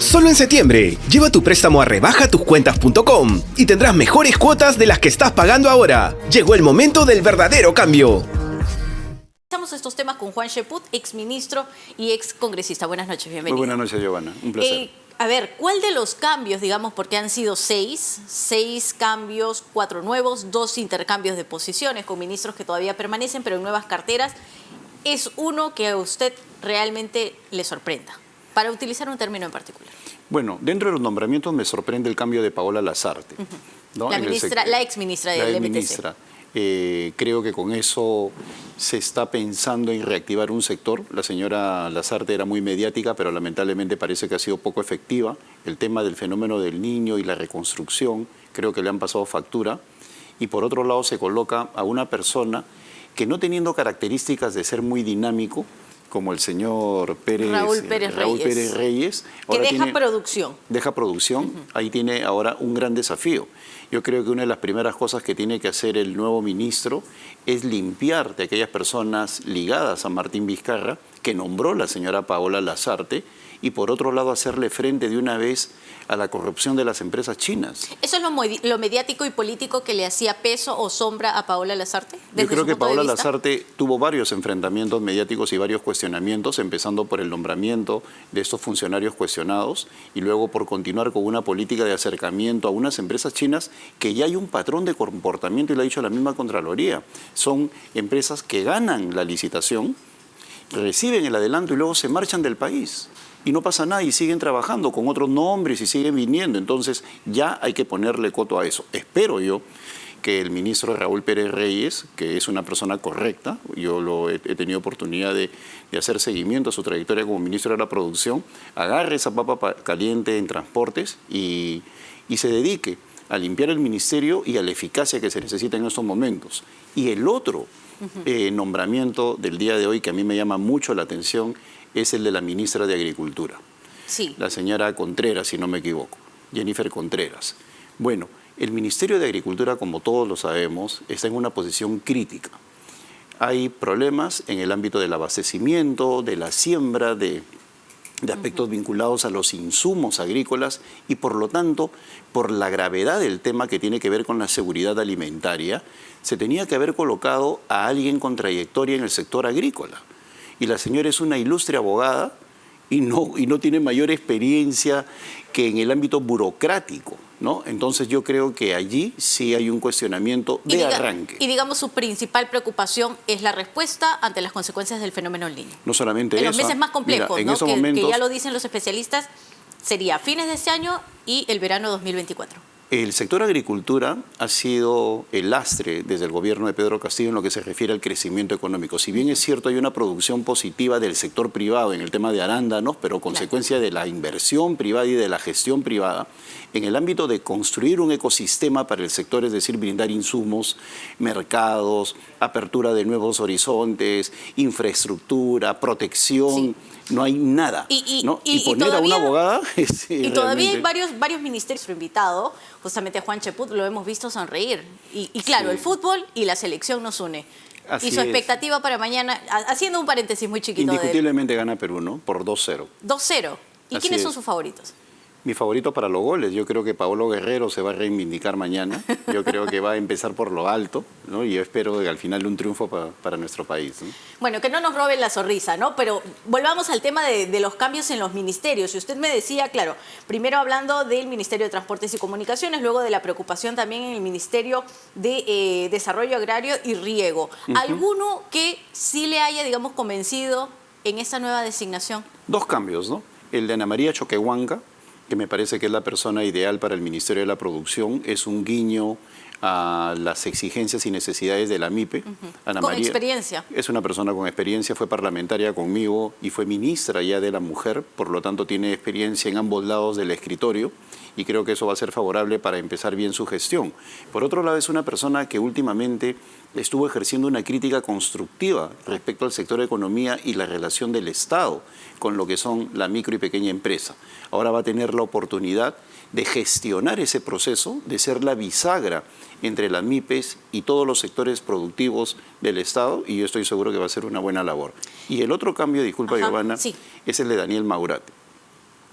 Solo en septiembre, lleva tu préstamo a rebajatucuentas.com y tendrás mejores cuotas de las que estás pagando ahora. Llegó el momento del verdadero cambio. Estamos estos temas con Juan Cheput, exministro y excongresista. Buenas noches, bienvenido. Muy buenas noches, Giovanna. Un placer. A ver, ¿cuál de los cambios, digamos, porque han sido seis cambios, 4 nuevos, 2 intercambios de posiciones con ministros que todavía permanecen, pero en nuevas carteras, es uno que a usted realmente le sorprenda? Para utilizar un término en particular. Bueno, dentro de los nombramientos me sorprende el cambio de Paola Lazarte. ¿No? La exministra del MTC. Creo que con eso se está pensando en reactivar un sector. La señora Lazarte era muy mediática, pero lamentablemente parece que ha sido poco efectiva. El tema del fenómeno del niño y la reconstrucción, creo que le han pasado factura. Y por otro lado se coloca a una persona que, no teniendo características de ser muy dinámico, como el señor Raúl Pérez Reyes. Que deja producción. Deja producción. Ahí tiene ahora un gran desafío. Yo creo que una de las primeras cosas que tiene que hacer el nuevo ministro es limpiar de aquellas personas ligadas a Martín Vizcarra, que nombró la señora Paola Lazarte, y por otro lado hacerle frente de una vez a la corrupción de las empresas chinas. ¿Eso es lo mediático y político que le hacía peso o sombra a Paola Lazarte? Yo creo que Paola Lazarte tuvo varios enfrentamientos mediáticos y varios cuestionamientos, empezando por el nombramiento de estos funcionarios cuestionados y luego por continuar con una política de acercamiento a unas empresas chinas que ya hay un patrón de comportamiento, y lo ha dicho la misma Contraloría. Son empresas que ganan la licitación, reciben el adelanto y luego se marchan del país. Y no pasa nada y siguen trabajando con otros nombres y siguen viniendo. Entonces ya hay que ponerle coto a eso. Espero yo que el ministro Raúl Pérez Reyes, que es una persona correcta, yo he tenido oportunidad de hacer seguimiento a su trayectoria como ministro de la Producción, agarre esa papa caliente en transportes y se dedique a limpiar el ministerio y a la eficacia que se necesita en estos momentos. Y el otro nombramiento del día de hoy que a mí me llama mucho la atención es el de la ministra de Agricultura. Sí. La señora Contreras, si no me equivoco, Jennifer Contreras. Bueno, el Ministerio de Agricultura, como todos lo sabemos, está en una posición crítica. Hay problemas en el ámbito del abastecimiento, de la siembra, de aspectos vinculados a los insumos agrícolas y, por lo tanto, por la gravedad del tema que tiene que ver con la seguridad alimentaria, se tenía que haber colocado a alguien con trayectoria en el sector agrícola. Y la señora es una ilustre abogada y no tiene mayor experiencia que en el ámbito burocrático, ¿no? Entonces yo creo que allí sí hay un cuestionamiento de arranque. Y digamos su principal preocupación es la respuesta ante las consecuencias del fenómeno del niño. No solamente eso. En los meses más complejos, mira, ¿no? esos momentos, que ya lo dicen los especialistas, sería fines de este año y el verano 2024. El sector agricultura ha sido el lastre desde el gobierno de Pedro Castillo en lo que se refiere al crecimiento económico. Si bien es cierto, hay una producción positiva del sector privado en el tema de arándanos, pero consecuencia de la inversión privada y de la gestión privada, en el ámbito de construir un ecosistema para el sector, es decir, brindar insumos, mercados, apertura de nuevos horizontes, infraestructura, protección, no hay nada. Y poner todavía, a una abogada y todavía hay varios ministerios invitados, justamente a Juan Cheput lo hemos visto sonreír. Y claro, el fútbol y la selección nos une. Así y su expectativa para mañana, haciendo un paréntesis muy chiquito. Indiscutiblemente gana Perú, ¿no? Por 2-0. 2-0. ¿Y quiénes son sus favoritos? Mi favorito para los goles, yo creo que Paolo Guerrero se va a reivindicar mañana. Yo creo que va a empezar por lo alto, ¿no? Y yo espero que al final un triunfo para nuestro país, ¿no? Bueno, que no nos roben la sonrisa, ¿no? Pero volvamos al tema de los cambios en los ministerios. Y usted me decía, claro, primero hablando del Ministerio de Transportes y Comunicaciones, luego de la preocupación también en el Ministerio de Desarrollo Agrario y Riego. ¿Alguno que sí le haya, digamos, convencido en esta nueva designación? 2 cambios, ¿no? El de Ana María Choquehuanca, que me parece que es la persona ideal para el Ministerio de la Producción, es un guiño a las exigencias y necesidades de la MIPE. Ana Con María experiencia. Es una persona con experiencia, fue parlamentaria conmigo y fue ministra ya de la mujer, por lo tanto tiene experiencia en ambos lados del escritorio y creo que eso va a ser favorable para empezar bien su gestión. Por otro lado, es una persona que últimamente estuvo ejerciendo una crítica constructiva respecto al sector de economía y la relación del Estado con lo que son la micro y pequeña empresa. Ahora va a tener la oportunidad de gestionar ese proceso, de ser la bisagra entre las MIPES y todos los sectores productivos del Estado, y yo estoy seguro que va a ser una buena labor. Y el otro cambio, disculpa Giovanna, sí, es el de Daniel Maurate.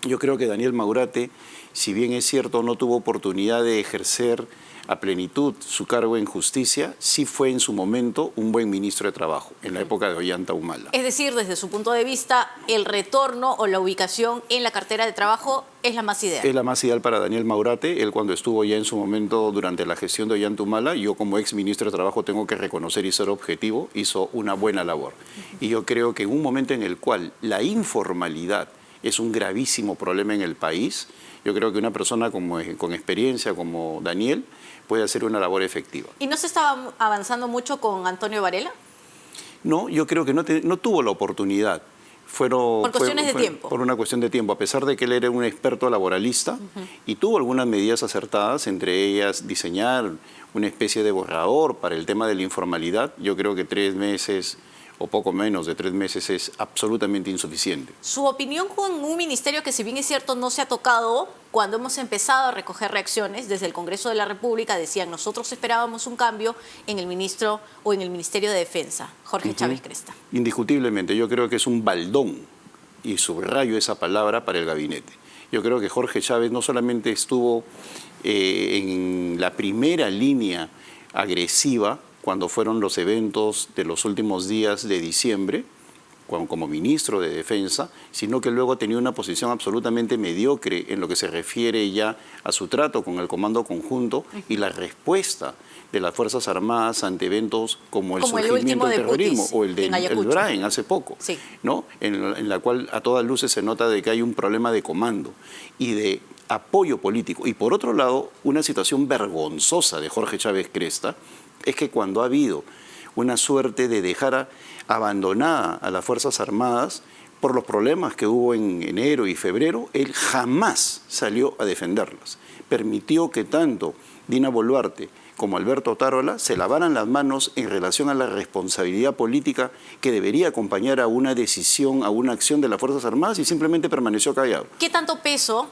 Yo creo que Daniel Maurate, si bien es cierto, no tuvo oportunidad de ejercer a plenitud su cargo en justicia, sí fue en su momento un buen ministro de Trabajo, en la época de Ollanta Humala. Es decir, desde su punto de vista, el retorno o la ubicación en la cartera de trabajo es la más ideal. Es la más ideal para Daniel Maurate. Él, cuando estuvo ya en su momento durante la gestión de Ollanta Humala, yo como ex ministro de Trabajo tengo que reconocer y ser objetivo, hizo una buena labor. Y yo creo que en un momento en el cual la informalidad es un gravísimo problema en el país, yo creo que una persona con experiencia como Daniel puede hacer una labor efectiva. ¿Y no se estaba avanzando mucho con Antonio Varela? No, yo creo que no tuvo la oportunidad. Por cuestiones de tiempo. Por una cuestión de tiempo, a pesar de que él era un experto laboralista y tuvo algunas medidas acertadas, entre ellas diseñar una especie de borrador para el tema de la informalidad. Yo creo que 3 meses o poco menos de 3 meses es absolutamente insuficiente. Su opinión con un ministerio que, si bien es cierto, no se ha tocado, cuando hemos empezado a recoger reacciones desde el Congreso de la República, decían, nosotros esperábamos un cambio en el ministro o en el Ministerio de Defensa, Jorge Chávez Cresta. Indiscutiblemente, yo creo que es un baldón, y subrayo esa palabra, para el gabinete. Yo creo que Jorge Chávez no solamente estuvo en la primera línea agresiva cuando fueron los eventos de los últimos días de diciembre, como ministro de Defensa, sino que luego tenía una posición absolutamente mediocre en lo que se refiere ya a su trato con el Comando Conjunto y la respuesta de las Fuerzas Armadas ante eventos como el surgimiento del terrorismo o el de Brain hace poco, sí, ¿no? En la cual a todas luces se nota de que hay un problema de comando y de apoyo político. Y por otro lado, una situación vergonzosa de Jorge Chávez Cresta es que cuando ha habido una suerte de dejar abandonada a las Fuerzas Armadas por los problemas que hubo en enero y febrero, él jamás salió a defenderlas. Permitió que tanto Dina Boluarte como Alberto Otárola se lavaran las manos en relación a la responsabilidad política que debería acompañar a una decisión, a una acción de las Fuerzas Armadas, y simplemente permaneció callado. ¿Qué tanto peso,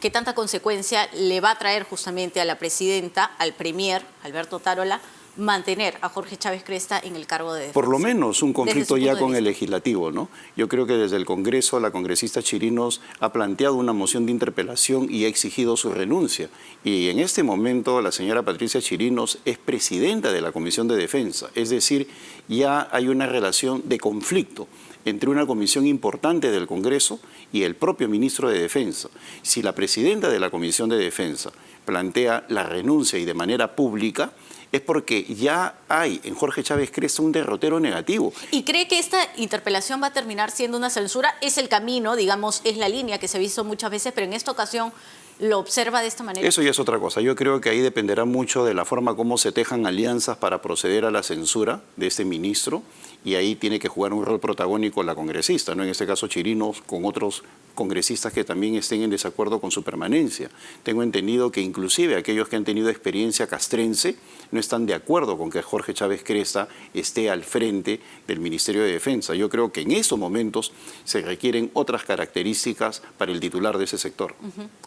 qué tanta consecuencia le va a traer justamente a la presidenta, al premier, Alberto Otárola, mantener a Jorge Chávez Cresta en el cargo de defensa? Por lo menos un conflicto ya con el legislativo, ¿no? Yo creo que desde el Congreso la congresista Chirinos ha planteado una moción de interpelación y ha exigido su renuncia. Y en este momento la señora Patricia Chirinos es presidenta de la Comisión de Defensa, es decir, ya hay una relación de conflicto entre una comisión importante del Congreso y el propio ministro de Defensa. Si la presidenta de la Comisión de Defensa plantea la renuncia y de manera pública, es porque ya hay en Jorge Chávez Cresta un derrotero negativo. ¿Y cree que esta interpelación va a terminar siendo una censura? Es el camino, digamos, es la línea que se ha visto muchas veces, pero en esta ocasión lo observa de esta manera. Eso ya es otra cosa. Yo creo que ahí dependerá mucho de la forma como se tejan alianzas para proceder a la censura de este ministro, y ahí tiene que jugar un rol protagónico la congresista, ¿no? En este caso Chirinos, con otros congresistas que también estén en desacuerdo con su permanencia. Tengo entendido que inclusive aquellos que han tenido experiencia castrense no están de acuerdo con que Jorge Chávez Cresta esté al frente del Ministerio de Defensa. Yo creo que en estos momentos se requieren otras características para el titular de ese sector.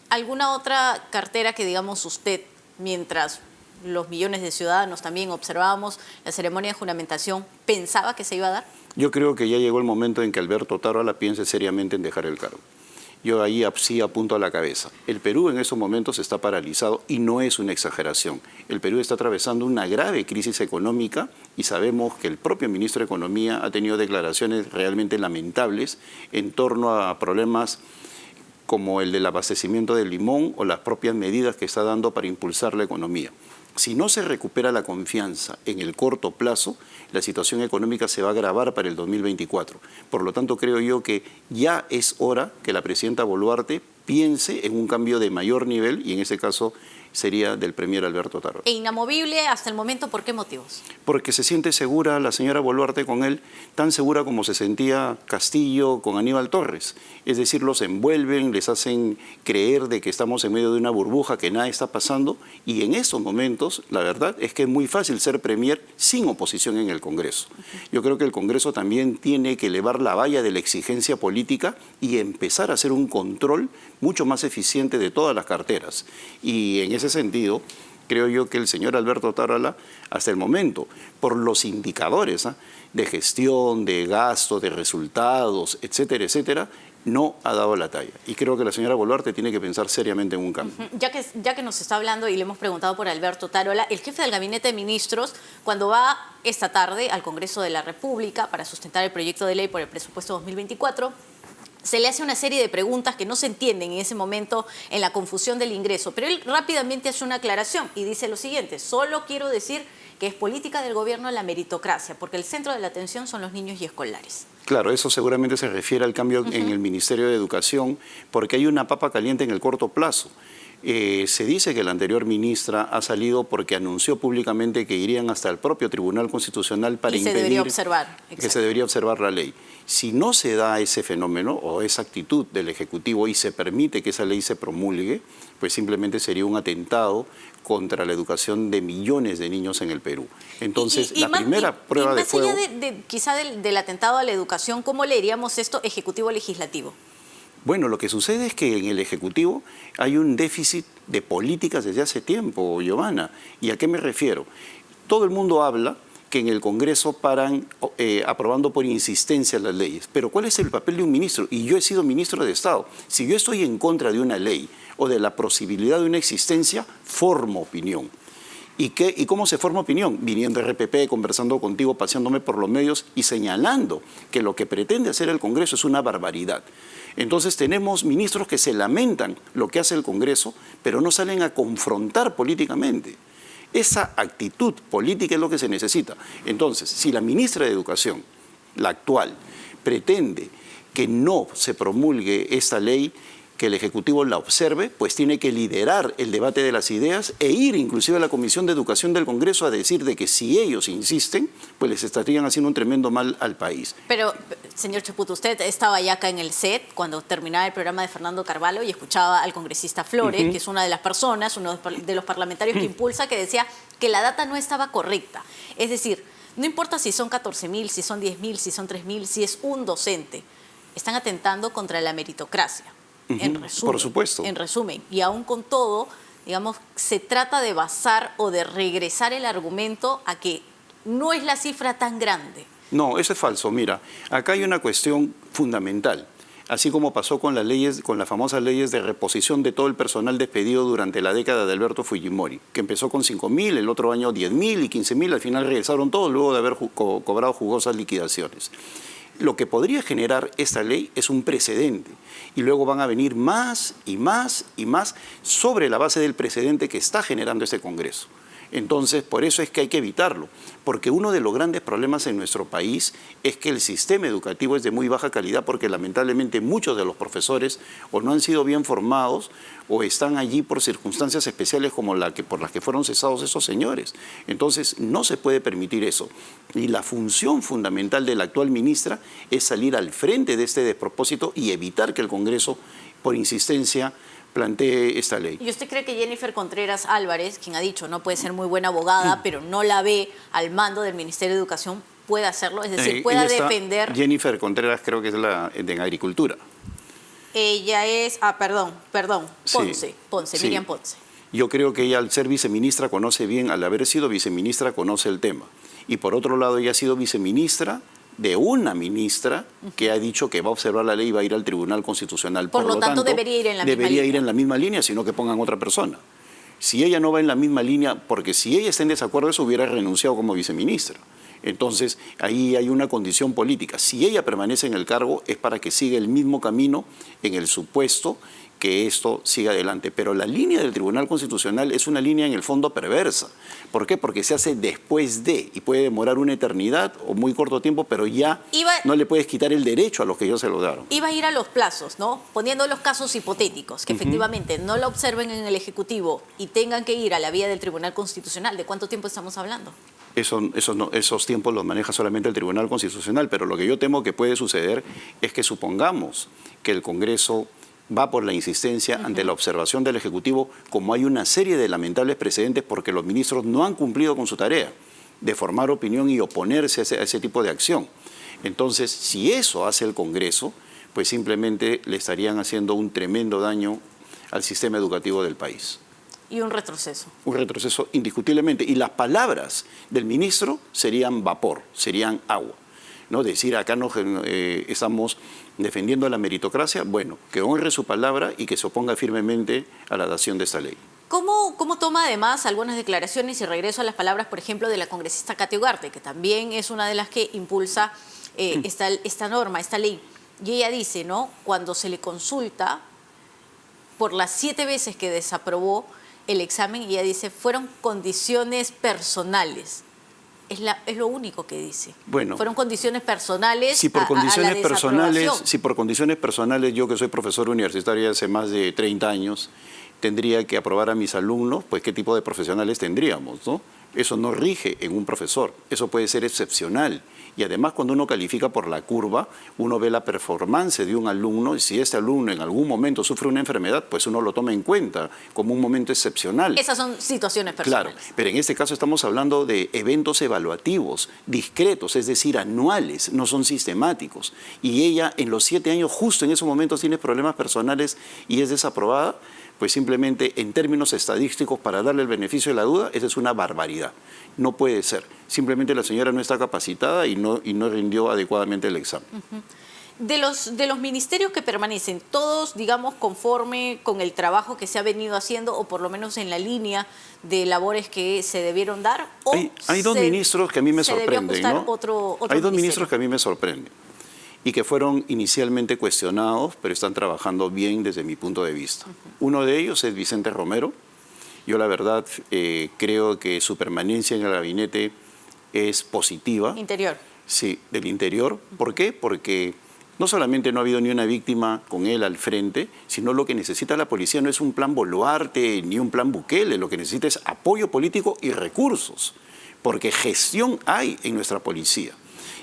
¿Alguna otra cartera que, digamos, usted, mientras los millones de ciudadanos también observábamos la ceremonia de juramentación, pensaba que se iba a dar? Yo creo que ya llegó el momento en que Alberto Otárola piense seriamente en dejar el cargo. Yo ahí sí apunto a la cabeza. El Perú en estos momentos está paralizado y no es una exageración. El Perú está atravesando una grave crisis económica y sabemos que el propio ministro de Economía ha tenido declaraciones realmente lamentables en torno a problemas como el del abastecimiento del limón o las propias medidas que está dando para impulsar la economía. Si no se recupera la confianza en el corto plazo, la situación económica se va a agravar para el 2024. Por lo tanto, creo yo que ya es hora que la presidenta Boluarte piense en un cambio de mayor nivel, y en ese caso sería del premier Alberto Otárola. ¿E inamovible hasta el momento por qué motivos? Porque se siente segura la señora Boluarte con él, tan segura como se sentía Castillo con Aníbal Torres. Es decir, los envuelven, les hacen creer de que estamos en medio de una burbuja, que nada está pasando, y en esos momentos la verdad es que es muy fácil ser premier sin oposición en el Congreso. Yo creo que el Congreso también tiene que elevar la valla de la exigencia política y empezar a hacer un control mucho más eficiente de todas las carteras. Y en ese sentido, creo yo que el señor Alberto Otárola, hasta el momento, por los indicadores de gestión, de gasto, de resultados, etcétera, etcétera, no ha dado la talla. Y creo que la señora Boluarte tiene que pensar seriamente en un cambio. Ya que nos está hablando y le hemos preguntado por Alberto Tarola, el jefe del Gabinete de Ministros, cuando va esta tarde al Congreso de la República para sustentar el proyecto de ley por el presupuesto 2024, se le hace una serie de preguntas que no se entienden en ese momento en la confusión del ingreso. Pero él rápidamente hace una aclaración y dice lo siguiente: solo quiero decir que es política del gobierno la meritocracia, porque el centro de la atención son los niños y escolares. Claro, eso seguramente se refiere al cambio en el Ministerio de Educación, porque hay una papa caliente en el corto plazo. Se dice que la anterior ministra ha salido porque anunció públicamente que irían hasta el propio Tribunal Constitucional para impedir que se debería observar la ley. Si no se da ese fenómeno o esa actitud del Ejecutivo y se permite que esa ley se promulgue, pues simplemente sería un atentado contra la educación de millones de niños en el Perú. Entonces, la primera prueba de fuego... Más allá quizá del atentado a la educación, ¿cómo leeríamos esto ejecutivo-legislativo? Bueno, lo que sucede es que en el Ejecutivo hay un déficit de políticas desde hace tiempo, Giovanna. ¿Y a qué me refiero? Todo el mundo habla que en el Congreso paran aprobando por insistencia las leyes. Pero ¿cuál es el papel de un ministro? Y yo he sido ministro de Estado. Si yo estoy en contra de una ley o de la posibilidad de una existencia, formo opinión. ¿Y cómo se forma opinión? Viniendo a RPP, conversando contigo, paseándome por los medios y señalando que lo que pretende hacer el Congreso es una barbaridad. Entonces tenemos ministros que se lamentan lo que hace el Congreso, pero no salen a confrontar políticamente. Esa actitud política es lo que se necesita. Entonces, si la ministra de Educación, la actual, pretende que no se promulgue esta ley, que el Ejecutivo la observe, pues tiene que liderar el debate de las ideas e ir inclusive a la Comisión de Educación del Congreso a decir de que si ellos insisten, pues les estarían haciendo un tremendo mal al país. Pero, señor Chaput, usted estaba ya acá en el set cuando terminaba el programa de Fernando Carvalho y escuchaba al congresista Flores, que es una de las personas, uno de los parlamentarios que impulsa, que decía que la data no estaba correcta. Es decir, no importa si son 14.000, si son 10.000, si son 3.000, si es un docente, están atentando contra la meritocracia. En resumen, por supuesto. En resumen, y aún con todo, digamos, se trata de basar o de regresar el argumento a que no es la cifra tan grande. No, eso es falso. Mira, acá hay una cuestión fundamental. Así como pasó con las leyes, con las famosas leyes de reposición de todo el personal despedido durante la década de Alberto Fujimori, que empezó con 5.000, el otro año 10.000 y 15.000, al final regresaron todos luego de haber cobrado jugosas liquidaciones. Lo que podría generar esta ley es un precedente y luego van a venir más y más y más sobre la base del precedente que está generando este Congreso. Entonces, por eso es que hay que evitarlo, porque uno de los grandes problemas en nuestro país es que el sistema educativo es de muy baja calidad, porque lamentablemente muchos de los profesores o no han sido bien formados o están allí por circunstancias especiales como por las que fueron cesados esos señores. Entonces, no se puede permitir eso. Y la función fundamental de la actual ministra es salir al frente de este despropósito y evitar que el Congreso, por insistencia, plantee esta ley. ¿Y usted cree que Jennifer Contreras Álvarez, quien ha dicho no puede ser muy buena abogada, pero no la ve al mando del Ministerio de Educación, pueda hacerlo? Es decir, pueda defender... Jennifer Contreras creo que es la de Agricultura. Ella es... Ponce, Sí, Ponce, sí. Miriam Ponce. Yo creo que ella al ser viceministra conoce bien, al haber sido viceministra conoce el tema. Y por otro lado, ella ha sido viceministra de una ministra que ha dicho que va a observar la ley y va a ir al Tribunal Constitucional. Por lo tanto, debería ir en la misma línea. Debería ir en la misma línea, sino que pongan otra persona. Si ella no va en la misma línea, porque si ella está en desacuerdo, eso hubiera renunciado como viceministra. Entonces, ahí hay una condición política. Si ella permanece en el cargo, es para que siga el mismo camino en el supuesto que esto siga adelante. Pero la línea del Tribunal Constitucional es una línea en el fondo perversa. ¿Por qué? Porque se hace después de, y puede demorar una eternidad o muy corto tiempo, pero ya no le puedes quitar el derecho a los que ellos se lo daron. Iba a ir a los plazos, ¿no? Poniendo los casos hipotéticos, que efectivamente no la observen en el Ejecutivo y tengan que ir a la vía del Tribunal Constitucional. ¿De cuánto tiempo estamos hablando? Esos tiempos los maneja solamente el Tribunal Constitucional, pero lo que yo temo que puede suceder es que supongamos que el Congreso va por la insistencia ante la observación del Ejecutivo, como hay una serie de lamentables precedentes porque los ministros no han cumplido con su tarea de formar opinión y oponerse a ese tipo de acción. Entonces, si eso hace el Congreso, pues simplemente le estarían haciendo un tremendo daño al sistema educativo del país. Y un retroceso. Un retroceso indiscutiblemente. Y las palabras del ministro serían vapor, serían agua. ¿No? Decir, acá estamos defendiendo la meritocracia, bueno, que honre su palabra y que se oponga firmemente a la dación de esta ley. ¿Cómo toma además algunas declaraciones y regreso a las palabras, por ejemplo, de la congresista Katy Ugarte, que también es una de las que impulsa esta norma, esta ley? Y ella dice, ¿no? Cuando se le consulta por las 7 veces que desaprobó el examen, ella dice, fueron condiciones personales. Es lo único que dice. Bueno, fueron condiciones personales. Si por condiciones personales, yo que soy profesor universitario hace más de 30 años, tendría que aprobar a mis alumnos, pues qué tipo de profesionales tendríamos, ¿no? Eso no rige en un profesor, eso puede ser excepcional. Y además cuando uno califica por la curva, uno ve la performance de un alumno y si este alumno en algún momento sufre una enfermedad, pues uno lo toma en cuenta como un momento excepcional. Esas son situaciones personales. Claro, pero en este caso estamos hablando de eventos evaluativos, discretos, es decir, anuales, no son sistemáticos. Y ella en los 7 años, justo en esos momentos, tiene problemas personales y es desaprobada, pues simplemente en términos estadísticos, para darle el beneficio de la duda, esa es una barbaridad. No puede ser. Simplemente la señora no está capacitada y no rindió adecuadamente el examen. De los ministerios que permanecen, todos, digamos, conforme con el trabajo que se ha venido haciendo, o por lo menos en la línea de labores que se debieron dar, o hay dos ministros que a mí me sorprenden, ¿no? Hay dos ministros que a mí me sorprenden y que fueron inicialmente cuestionados, pero están trabajando bien desde mi punto de vista. Uno de ellos es Vicente Romero. Yo la verdad creo que su permanencia en el gabinete es positiva. Interior. Sí, del Interior. ¿Por qué? Porque no solamente no ha habido ni una víctima con él al frente, sino lo que necesita la policía no es un plan Boluarte ni un plan Bukele, lo que necesita es apoyo político y recursos, porque gestión hay en nuestra policía.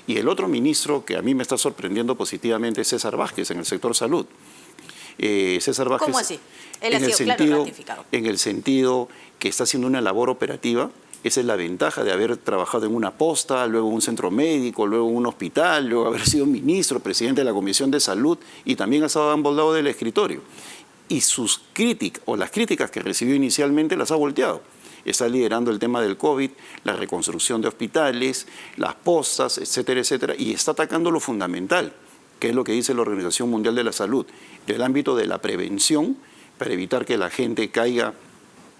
Y el otro ministro que a mí me está sorprendiendo positivamente es César Vázquez en el sector salud. César Vázquez, ¿cómo así? Él ha sido, claro, ratificado. En el sentido que está haciendo una labor operativa. Esa es la ventaja de haber trabajado en una posta, luego en un centro médico, luego en un hospital, luego haber sido ministro, presidente de la Comisión de Salud y también ha estado a ambos lados del escritorio. Y sus críticas, o las críticas que recibió inicialmente, las ha volteado. Está liderando el tema del COVID, la reconstrucción de hospitales, las postas, etcétera, etcétera, y está atacando lo fundamental, que es lo que dice la Organización Mundial de la Salud, del ámbito de la prevención para evitar que la gente caiga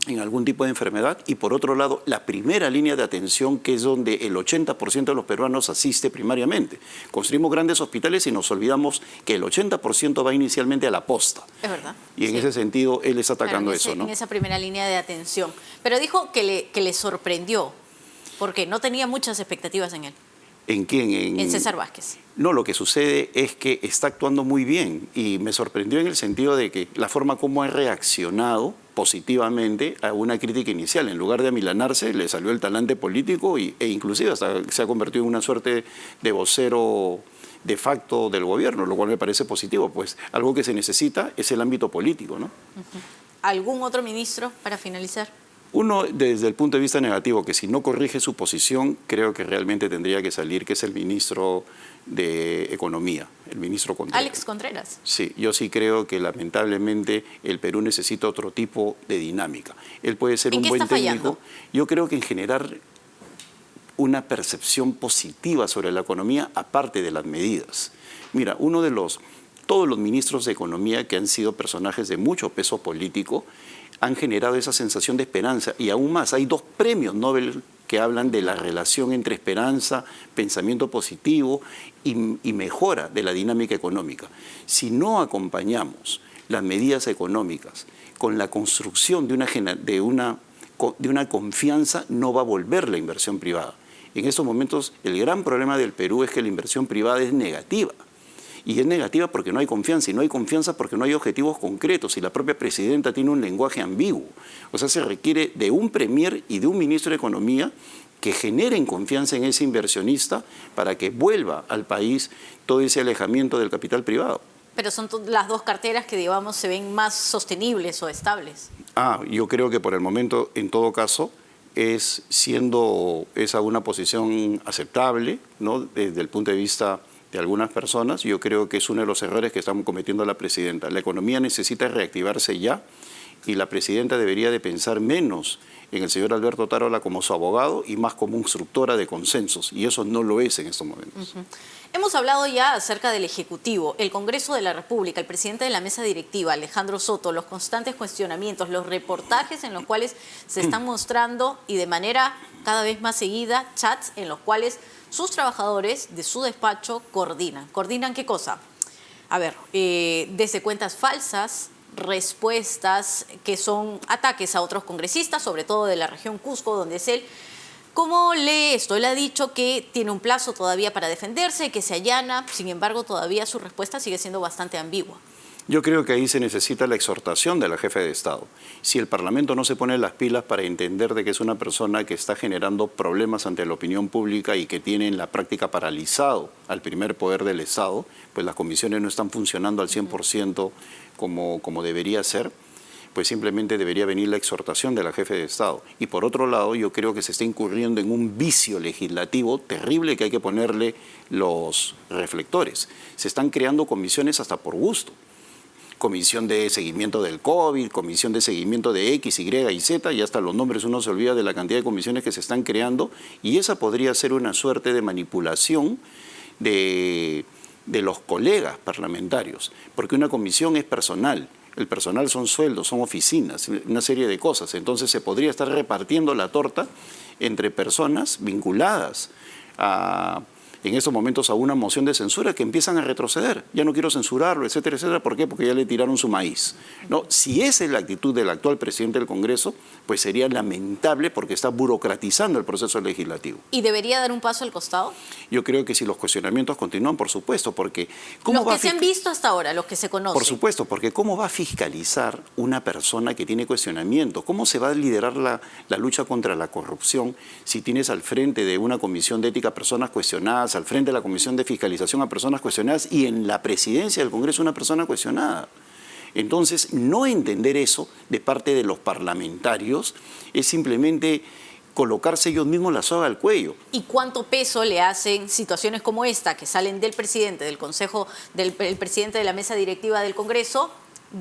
en algún tipo de enfermedad, y por otro lado, la primera línea de atención, que es donde el 80% de los peruanos asiste primariamente. Construimos grandes hospitales y nos olvidamos que el 80% va inicialmente a la posta. Es verdad. Y en ese sentido, él está atacando eso, ¿no? En esa primera línea de atención. Pero dijo que le sorprendió, porque no tenía muchas expectativas en él. ¿En quién? En César Vázquez. No, lo que sucede es que está actuando muy bien y me sorprendió en el sentido de que la forma como ha reaccionado positivamente a una crítica inicial. En lugar de amilanarse, le salió el talante político e inclusive hasta se ha convertido en una suerte de vocero de facto del gobierno, lo cual me parece positivo, pues algo que se necesita es el ámbito político, ¿no? ¿Algún otro ministro para finalizar? Uno, desde el punto de vista negativo, que si no corrige su posición, creo que realmente tendría que salir, que es el ministro de Economía, el ministro Contreras. Alex Contreras. Sí, yo sí creo que lamentablemente el Perú necesita otro tipo de dinámica. Él puede ser un buen técnico. Yo creo que en generar una percepción positiva sobre la economía, aparte de las medidas. Mira, todos los ministros de Economía que han sido personajes de mucho peso político han generado esa sensación de esperanza. Y aún más, hay 2 premios Nobel que hablan de la relación entre esperanza, pensamiento positivo y mejora de la dinámica económica. Si no acompañamos las medidas económicas con la construcción de una confianza, no va a volver la inversión privada. En estos momentos, el gran problema del Perú es que la inversión privada es negativa. Y es negativa porque no hay confianza, y no hay confianza porque no hay objetivos concretos, y la propia presidenta tiene un lenguaje ambiguo. O sea, se requiere de un premier y de un ministro de Economía que generen confianza en ese inversionista para que vuelva al país todo ese alejamiento del capital privado. Pero son las 2 carteras que, digamos, se ven más sostenibles o estables. Yo creo que por el momento, en todo caso, siendo esa una posición aceptable, ¿no? Desde el punto de vista de algunas personas, yo creo que es uno de los errores que estamos cometiendo la presidenta. La economía necesita reactivarse ya y la presidenta debería de pensar menos en el señor Alberto Tarola como su abogado y más como instructora de consensos, y eso no lo es en estos momentos. Hemos hablado ya acerca del Ejecutivo, el Congreso de la República, el presidente de la mesa directiva, Alejandro Soto, los constantes cuestionamientos, los reportajes en los cuales se están mostrando y de manera cada vez más seguida chats en los cuales sus trabajadores de su despacho coordinan. ¿Coordinan qué cosa? A ver, desde cuentas falsas, respuestas que son ataques a otros congresistas, sobre todo de la región Cusco, donde es él. ¿Cómo lee esto? Él ha dicho que tiene un plazo todavía para defenderse, que se allana, sin embargo todavía su respuesta sigue siendo bastante ambigua. Yo creo que ahí se necesita la exhortación de la jefe de Estado. Si el Parlamento no se pone las pilas para entender de que es una persona que está generando problemas ante la opinión pública y que tiene en la práctica paralizado al primer poder del Estado, pues las comisiones no están funcionando al 100% como debería ser, pues simplemente debería venir la exhortación de la jefe de Estado. Y por otro lado, yo creo que se está incurriendo en un vicio legislativo terrible que hay que ponerle los reflectores. Se están creando comisiones hasta por gusto. Comisión de seguimiento del COVID, comisión de seguimiento de X, Y y Z, y hasta los nombres uno se olvida de la cantidad de comisiones que se están creando, y esa podría ser una suerte de manipulación de los colegas parlamentarios, porque una comisión es personal. El personal son sueldos, son oficinas, una serie de cosas. Entonces se podría estar repartiendo la torta entre personas vinculadas en estos momentos a una moción de censura que empiezan a retroceder. Ya no quiero censurarlo, etcétera, etcétera. ¿Por qué? Porque ya le tiraron su maíz, ¿no? Si esa es la actitud del actual presidente del Congreso, pues sería lamentable porque está burocratizando el proceso legislativo. ¿Y debería dar un paso al costado? Yo creo que si los cuestionamientos continúan, por supuesto, porque... Los que se han visto hasta ahora, los que se conocen. Por supuesto, porque ¿cómo va a fiscalizar una persona que tiene cuestionamiento? ¿Cómo se va a liderar la lucha contra la corrupción si tienes al frente de una comisión de ética personas cuestionadas, al frente de la comisión de fiscalización a personas cuestionadas y en la presidencia del Congreso una persona cuestionada? Entonces, no entender eso de parte de los parlamentarios es simplemente colocarse ellos mismos la soga al cuello. ¿Y cuánto peso le hacen situaciones como esta que salen del presidente, del Consejo, del presidente de la mesa directiva del Congreso,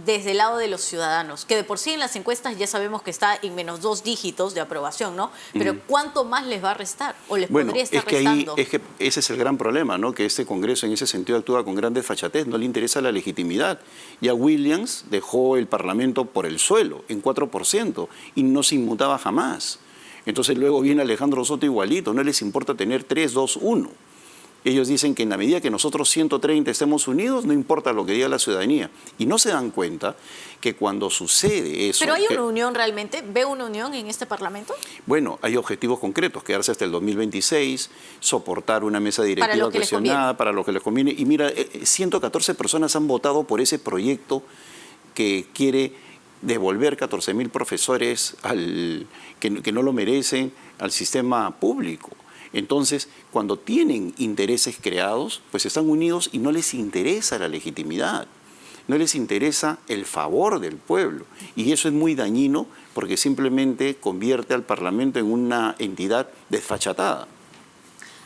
desde el lado de los ciudadanos? Que de por sí en las encuestas ya sabemos que está en menos 2 dígitos de aprobación, ¿no? Pero ¿cuánto más les va a restar? ¿O les podría estar restando? Es que ese es el gran problema, ¿no? Que este Congreso en ese sentido actúa con gran desfachatez, no le interesa la legitimidad. Ya Williams dejó el Parlamento por el suelo, en 4%, y no se inmutaba jamás. Entonces luego viene Alejandro Soto igualito, no les importa tener 3, 2, 1. Ellos dicen que en la medida que nosotros 130 estemos unidos, no importa lo que diga la ciudadanía. Y no se dan cuenta que cuando sucede eso... ¿Pero hay una unión realmente? ¿Ve una unión en este Parlamento? Bueno, hay objetivos concretos, quedarse hasta el 2026, soportar una mesa directiva cuestionada, para lo que les conviene. Y mira, 114 personas han votado por ese proyecto que quiere devolver 14.000 profesores que no lo merecen al sistema público. Entonces, cuando tienen intereses creados, pues están unidos y no les interesa la legitimidad, no les interesa el favor del pueblo. Y eso es muy dañino porque simplemente convierte al Parlamento en una entidad desfachatada.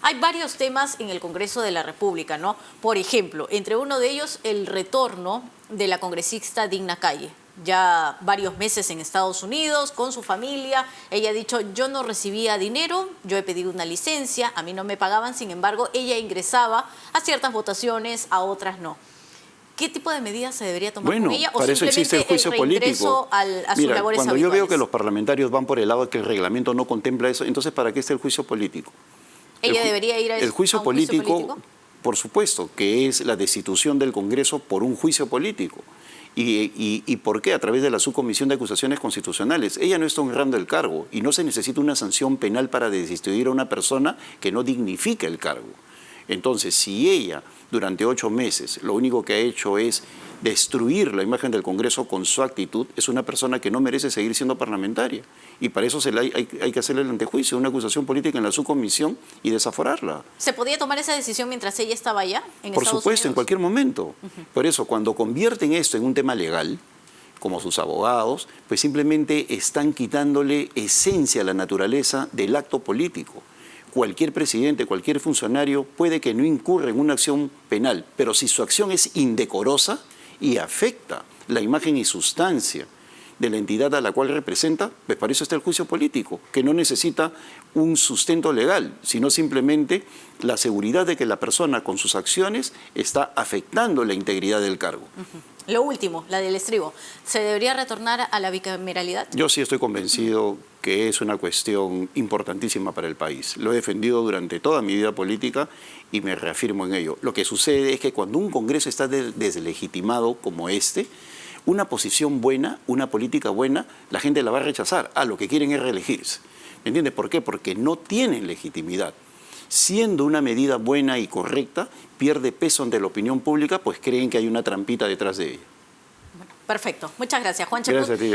Hay varios temas en el Congreso de la República, ¿no? Por ejemplo, entre uno de ellos, el retorno de la congresista Digna Calle. Ya varios meses en Estados Unidos, con su familia. Ella ha dicho, yo no recibía dinero, yo he pedido una licencia, a mí no me pagaban, sin embargo, ella ingresaba a ciertas votaciones, a otras no. ¿Qué tipo de medidas se debería tomar con ella? ¿O para eso existe el juicio político? A sus labores cuando habituales? Yo veo que los parlamentarios van por el lado de que el reglamento no contempla eso, entonces ¿para qué está el juicio político? ¿Ella debería ir a el juicio político? Por supuesto, que es la destitución del Congreso por un juicio político. ¿Y por qué? A través de la Subcomisión de Acusaciones Constitucionales. Ella no está honrando el cargo y no se necesita una sanción penal para destituir a una persona que no dignifica el cargo. Entonces, si ella durante 8 meses lo único que ha hecho es destruir la imagen del Congreso con su actitud, es una persona que no merece seguir siendo parlamentaria. Y para eso hay que hacerle el antejuicio, una acusación política en la subcomisión y desaforarla. ¿Se podía tomar esa decisión mientras ella estaba allá en Estados Unidos? Por supuesto, en cualquier momento. Por eso, cuando convierten esto en un tema legal, como sus abogados, pues simplemente están quitándole esencia a la naturaleza del acto político. Cualquier presidente, cualquier funcionario puede que no incurra en una acción penal, pero si su acción es indecorosa y afecta la imagen y sustancia de la entidad a la cual representa, pues para eso está el juicio político, que no necesita un sustento legal, sino simplemente la seguridad de que la persona con sus acciones está afectando la integridad del cargo. Lo último, la del estribo. ¿Se debería retornar a la bicameralidad? Yo sí estoy convencido que es una cuestión importantísima para el país. Lo he defendido durante toda mi vida política y me reafirmo en ello. Lo que sucede es que cuando un Congreso está deslegitimado como este, una posición buena, una política buena, la gente la va a rechazar. Lo que quieren es reelegirse. ¿Me entiendes por qué? Porque no tienen legitimidad. Siendo una medida buena y correcta, pierde peso ante la opinión pública, pues creen que hay una trampita detrás de ella. Bueno, perfecto. Muchas gracias, Juan Chacón. Gracias a ti,